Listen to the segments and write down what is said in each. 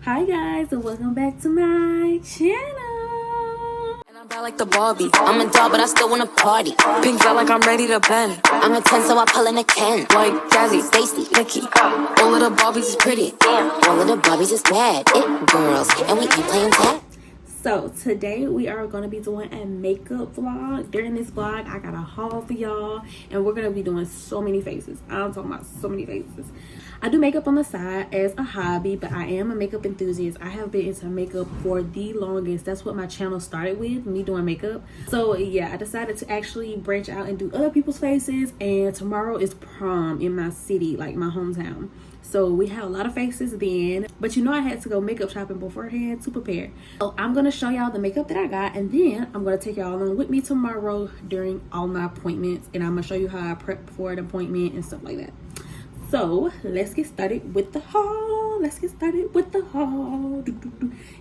Hi guys, and welcome back to my channel. And I'm bad like the Barbie. I'm a doll, but I still wanna party. Pink felt like I'm ready to bend. I'm a 10, so I pull in a Ken. Like Jazzy, Stacy, Nikki. All of the Barbies is pretty. All of the Barbies is bad. It girls, and we ain't playing tag. So today we are going to be doing a makeup vlog. During this vlog, I got a haul for y'all, and we're going to be doing so many faces. I'm talking about so many faces. I do makeup on the side as a hobby, but I am a makeup enthusiast. I have been into makeup for the longest. That's what my channel started with, me doing makeup. So yeah, I decided to actually branch out and do other people's faces, and tomorrow is prom in my city, like my hometown. So we have a lot of faces then, but you know I had to go makeup shopping beforehand to prepare. So I'm gonna show y'all the makeup that I got, and then I'm gonna take y'all along with me tomorrow during all my appointments, and I'm gonna show you how I prep for an appointment and stuff like that. So let's get started with the haul.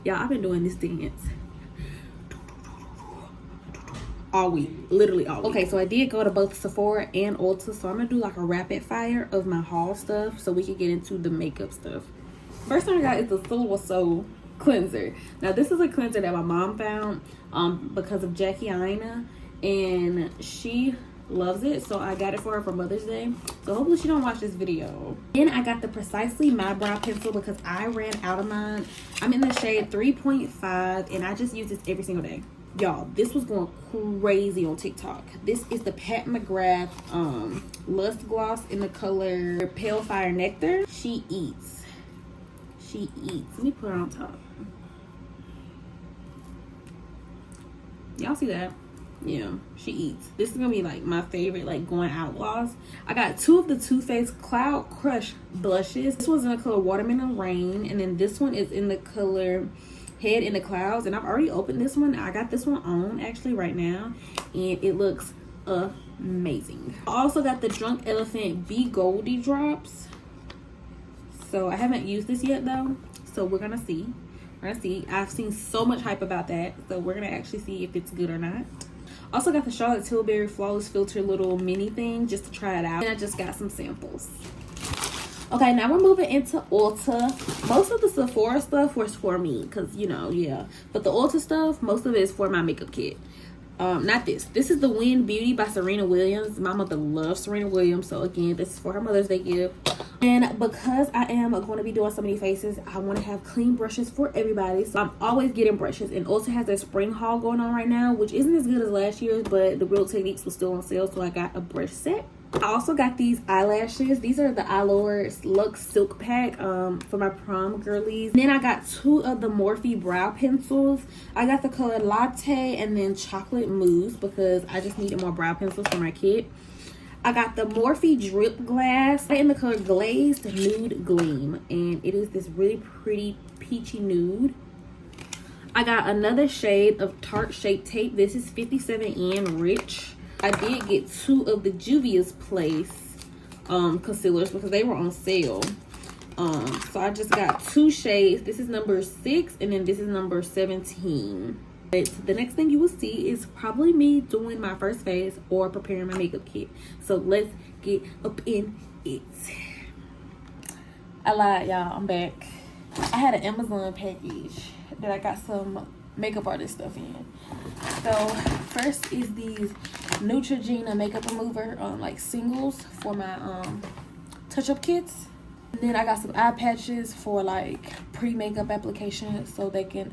Y'all, I've been doing this dance all week, literally all week. Okay, so I did go to both Sephora and Ulta, so I'm gonna do like a rapid fire of my haul stuff so we can get into the makeup stuff. First thing I got is the Silver Soul cleanser. Now this is a cleanser that my mom found because of Jackie Aina, and she loves it, so I got it for her for Mother's Day. So hopefully she don't watch this video. Then I got the Precisely My Brow Pencil because I ran out of mine. I'm in the shade 3.5, and I just use this every single day. Y'all, this was going crazy on TikTok. This is the Pat McGrath Lust Gloss in the color Pale Fire Nectar. She eats. Let me put her on top. Y'all see that? Yeah, she eats. This is gonna be like my favorite like going out gloss. I got two of the Too Faced Cloud Crush blushes. This one's in the color Watermelon Rain, and then this one is in the color Head in the Clouds, and I've already opened this one. I got this one on actually right now, and it looks amazing. I also got the Drunk Elephant Be Goldie drops. So I haven't used this yet though, so we're gonna see. I've seen so much hype about that, so we're gonna actually see if it's good or not. Also got the Charlotte Tilbury Flawless Filter little mini thing just to try it out, and I just got some samples. Okay, now we're moving into Ulta. Most of the Sephora stuff was for me because, you know, yeah. But the Ulta stuff, most of it is for my makeup kit. Not this. This is the Win Beauty by Serena Williams. My mother loves Serena Williams. So, again, this is for her Mother's Day gift. And because I am going to be doing so many faces, I want to have clean brushes for everybody. So, I'm always getting brushes. And Ulta has their spring haul going on right now, which isn't as good as last year's, but the Real Techniques was still on sale. So, I got a brush set. I also got these eyelashes. These are the Allure Luxe Silk Pack for my prom girlies. Then I got two of the Morphe brow pencils. I got the color Latte and then Chocolate Mousse because I just needed more brow pencils for my kit. I got the Morphe Drip Glass in the color Glazed Nude Gleam, and it is this really pretty peachy nude. I got another shade of Tarte Shape Tape. This is 57N Rich. I did get two of the Juvia's Place concealers because they were on sale. So I just got two shades. This is number 6 and then this is number 17. But the next thing you will see is probably me doing my first face or preparing my makeup kit. So let's get up in it. I lied, y'all. I'm back. I had an Amazon package that I got some makeup artist stuff in. So first is these Neutrogena makeup remover like singles for my touch-up kits. And then I got some eye patches for like pre-makeup application so they can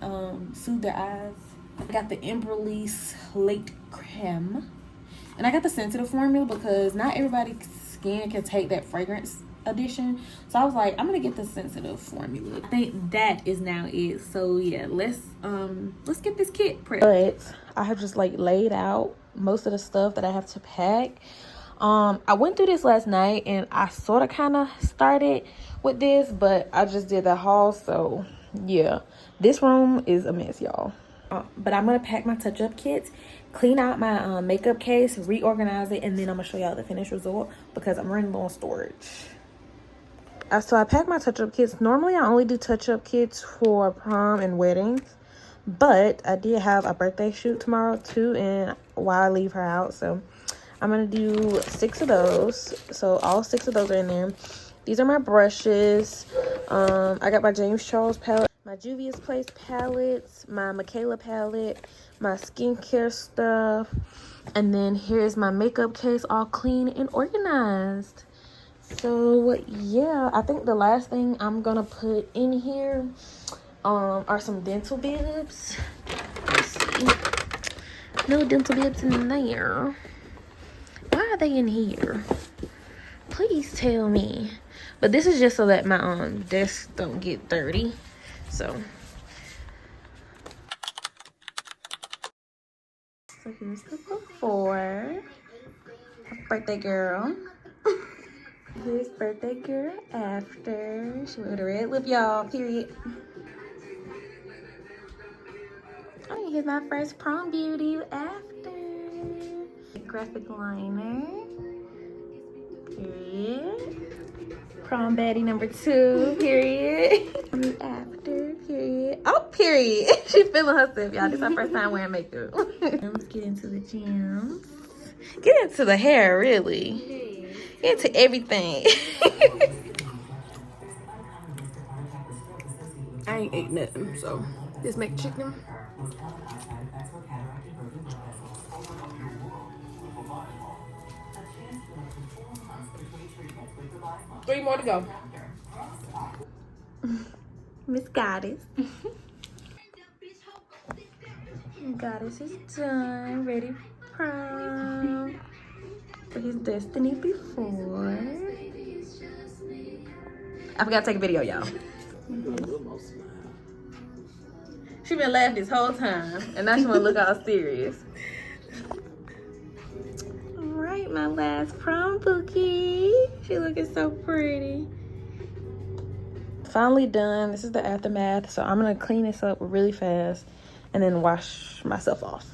soothe their eyes. I got the Embryolisse Slate Creme, and I got the sensitive formula because not everybody's skin can take that fragrance addition. So I was like, I'm gonna get the sensitive formula. I think that is now it. So yeah, let's get this kit prepped. But I have just like laid out most of the stuff that I have to pack. I went through this last night and I sort of kind of started with this, but I just did the haul. So yeah, this room is a mess, y'all. But I'm gonna pack my touch-up kits, clean out my makeup case, reorganize it, and then I'm gonna show y'all the finished result because I'm running low on storage. So I packed my touch-up kits. Normally I only do touch-up kits for prom and weddings, but I did have a birthday shoot tomorrow too, and while I leave her out, so I'm gonna do 6 of those. So all 6 of those are in there. These are my brushes. I got my James Charles palette, my Juvia's Place palettes, my Michaela palette, my skincare stuff, and then here's my makeup case all clean and organized. So yeah, I think the last thing I'm gonna put in here are some dental bibs. Let's see. No dental bibs in there. Why are they in here? Please tell me. But this is just so that my desk don't get dirty. So here's the before. Birthday girl. Here's birthday girl after. She went with a red lip, y'all. Period. Oh, here's my first prom beauty after. Graphic liner. Period. Prom baddie number 2. Period. After. Period. Oh, period. She feeling herself, y'all. This is her first time wearing makeup. Let's get into the gems. Get into the hair, really. Get into everything. I ain't ate nothing, so this McChicken. 3 more to go. Miss Goddess. Goddess is done. Ready for prom. For his destiny before. I forgot to take a video, y'all. She been laughing this whole time, and now she wanna look all serious. All right, my last prom bookie. She looking so pretty. Finally done. This is the aftermath, so I'm gonna clean this up really fast and then wash myself off.